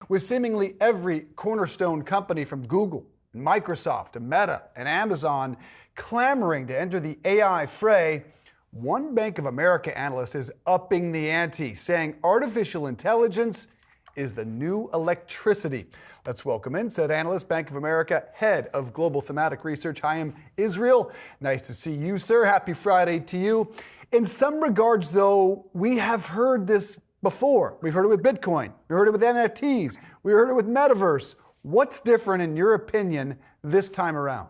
With seemingly every cornerstone company from Google, and Microsoft, and Meta, and Amazon clamoring to enter the AI fray, one Bank of America analyst is upping the ante, saying artificial intelligence is the new electricity. Let's welcome in, said analyst, Bank of America, head of global thematic research, Haim Israel. Nice to see you, sir. Happy Friday to you. In some regards, though, we have heard this before. We've heard it with Bitcoin. We heard it with NFTs. We heard it with Metaverse. What's different, in your opinion, this time around?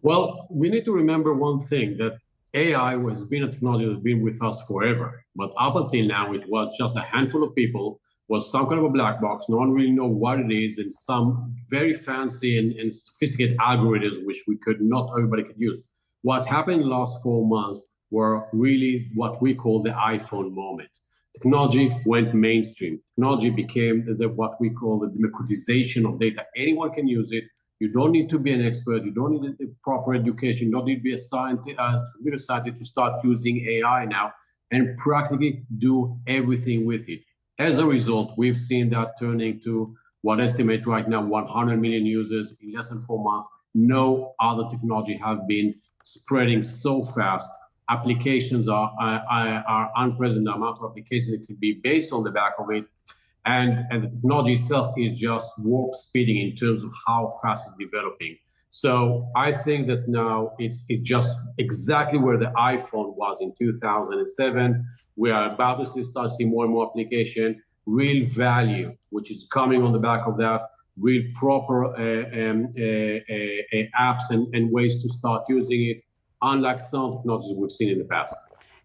Well, we need to remember one thing, that AI has been a technology that's been with us forever. But up until now, it was just a handful of people, was some kind of a black box. No one really know what it is, and some very fancy and sophisticated algorithms, which not everybody could use. What happened in the last 4 months were really what we call the iPhone moment. Technology went mainstream. Technology became what we call the democratization of data. Anyone can use it. You don't need to be an expert. You don't need a proper education. You don't need to be a scientist, computer scientist to start using AI now and practically do everything with it. As a result, we've seen that turning to what estimate right now 100 million users in less than 4 months. No other technology have been spreading so fast. Applications are unprecedented amount of applications that could be based on the back of it. And the technology itself is just warp speeding in terms of how fast it's developing. So I think that now it's just exactly where the iPhone was in 2007. We are about to start seeing more and more application, real value, which is coming on the back of that, real proper apps and ways to start using it, unlike some technologies we've seen in the past.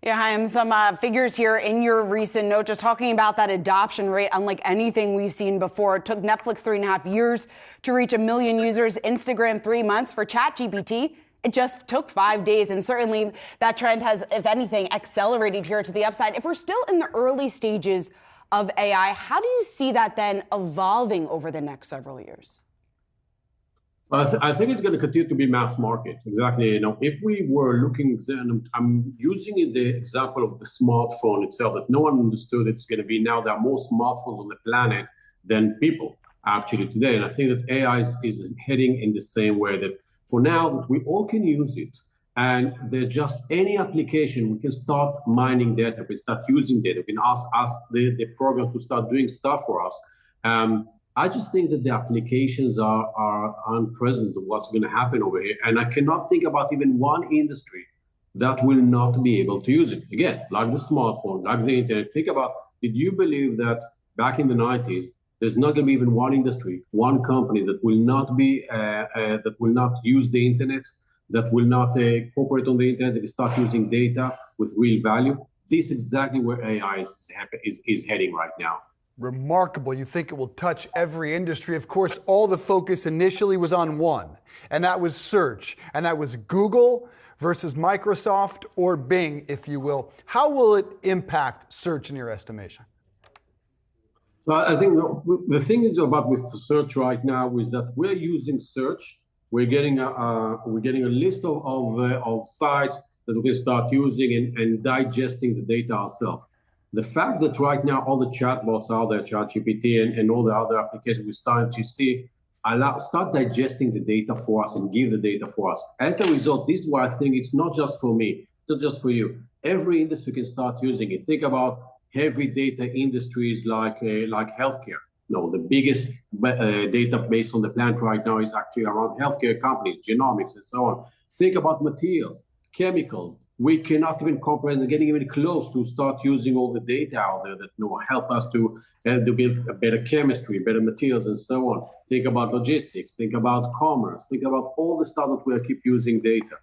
Yeah, Haim, some figures here in your recent note, just talking about that adoption rate, unlike anything we've seen before. It took Netflix 3.5 years to reach 1 million users, Instagram 3 months. For ChatGPT, it just took 5 days. And certainly that trend has, if anything, accelerated here to the upside. If we're still in the early stages of AI, how do you see that then evolving over the next several years? I think it's going to continue to be mass market. Exactly. If we were looking, I'm using the example of the smartphone itself, that no one understood it's going to be. Now there are more smartphones on the planet than people actually today. And I think that AI is heading in the same way, that for now, we all can use it. And there's just any application, we can start mining data, we start using data, we can ask the program to start doing stuff for us. I just think that the applications are unprecedented of what's going to happen over here. And I cannot think about even one industry that will not be able to use it. Again, like the smartphone, like the internet. Think about, did you believe that back in the 90s, there's not going to be even one industry, one company that will not be, that will not use the internet, that will not cooperate on the internet, that will start using data with real value? This is exactly where AI is heading right now. Remarkable. You think it will touch every industry. Of course, all the focus initially was on one, and that was search. And that was Google versus Microsoft, or Bing, if you will. How will it impact search in your estimation? Well, I think the thing is about with search right now is that we're using search. We're getting a list of sites that we can start using and digesting the data ourselves. The fact that right now all the chatbots out there, ChatGPT and all the other applications we're starting to see, start digesting the data for us and give the data for us. As a result, this is why I think it's not just for me, it's not just for you. Every industry can start using it. Think about heavy data industries like healthcare. The biggest database on the planet right now is actually around healthcare companies, genomics and so on. Think about materials, chemicals. We cannot even comprehend getting even close to start using all the data out there that help us to build a better chemistry, better materials, and so on. Think about logistics, think about commerce, think about all the stuff that we keep using data.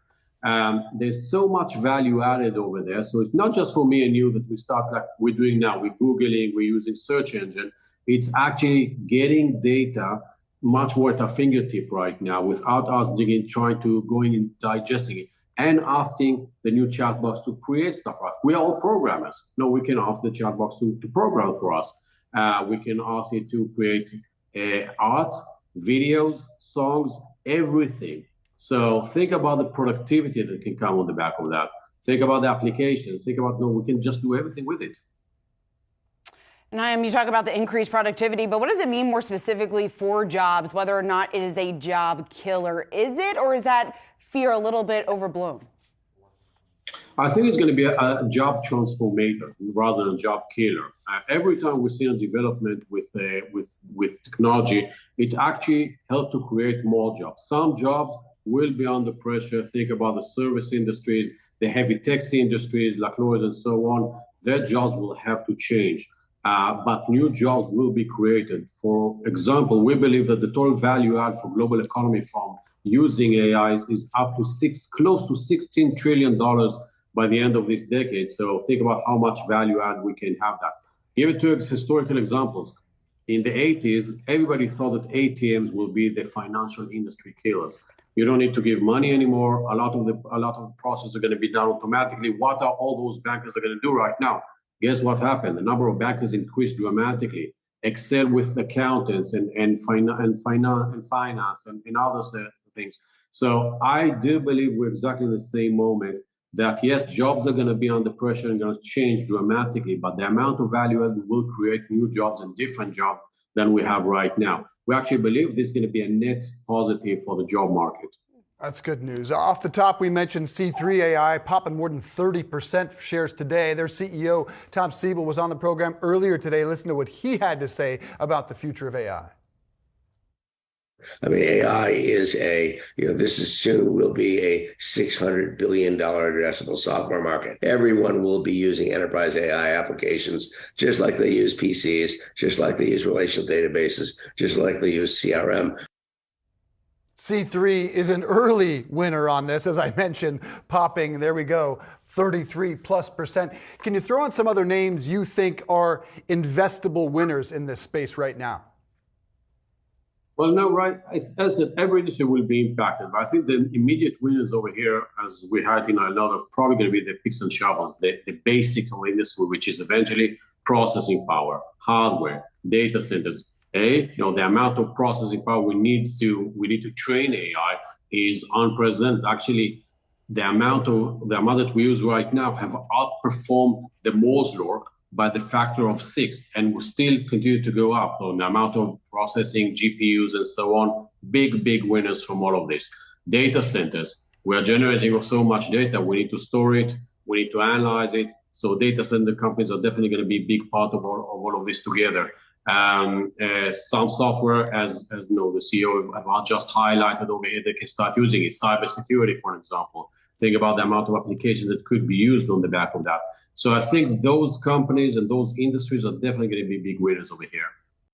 There's so much value added over there. So it's not just for me and you that we start like we're doing now. We're Googling, we're using search engine. It's actually getting data much more at our fingertip right now without us trying to go in and digesting it, and asking the new chatbots to create stuff for us. We are all programmers. No, we can ask the chatbots to program for us. We can ask it to create art, videos, songs, everything. So think about the productivity that can come on the back of that. Think about the application. Think about, we can just do everything with it. And Haim, you talk about the increased productivity, but what does it mean more specifically for jobs, whether or not it is a job killer? Is it, or is that fear a little bit overblown? I think it's going to be a job transformator rather than a job killer. Every time we see a development with technology, it actually helps to create more jobs. Some jobs will be under pressure. Think about the service industries, the heavy text industries, like lawyers and so on. Their jobs will have to change. But new jobs will be created. For example, we believe that the total value add for global economy from using AIs is up to close to $16 trillion by the end of this decade. So think about how much value add we can have that. Give it to historical examples. In the 80s, everybody thought that ATMs will be the financial industry killers. You don't need to give money anymore. A lot of the processes are going to be done automatically. What are all those bankers are going to do right now? Guess what happened? The number of bankers increased dramatically. Excel with accountants and finance and other things. So I do believe we're exactly in the same moment that yes, jobs are going to be under pressure and going to change dramatically, but the amount of value add will create new jobs and different jobs than we have right now. We actually believe this is going to be a net positive for the job market. That's good news. Off the top, we mentioned C3 AI popping more than 30% shares today. Their CEO, Tom Siebel, was on the program earlier today. Listen to what he had to say about the future of AI. I mean, AI is this is soon will be a $600 billion addressable software market. Everyone will be using enterprise AI applications, just like they use PCs, just like they use relational databases, just like they use CRM. C3 is an early winner on this, as I mentioned, popping, there we go, 33+%. Can you throw in some other names you think are investable winners in this space right now? Well, no, right. As I said, every industry will be impacted. But I think the immediate winners over here, as we had in a lot of, probably going to be the picks and shovels, the basic industry, which is eventually processing power, hardware, data centers. The amount of processing power we need to train AI is unprecedented. Actually, the amount that we use right now have outperformed the Moore's law by the factor of 6, and will still continue to go up on the amount of processing, GPUs, and so on. Big winners from all of this. Data centers. We are generating so much data. We need to store it. We need to analyze it. So data center companies are definitely going to be a big part of all of this together. Some software, as the CEO have just highlighted over here, they can start using it. Cybersecurity, for example. Think about the amount of applications that could be used on the back of that. So I think those companies and those industries are definitely going to be big winners over here.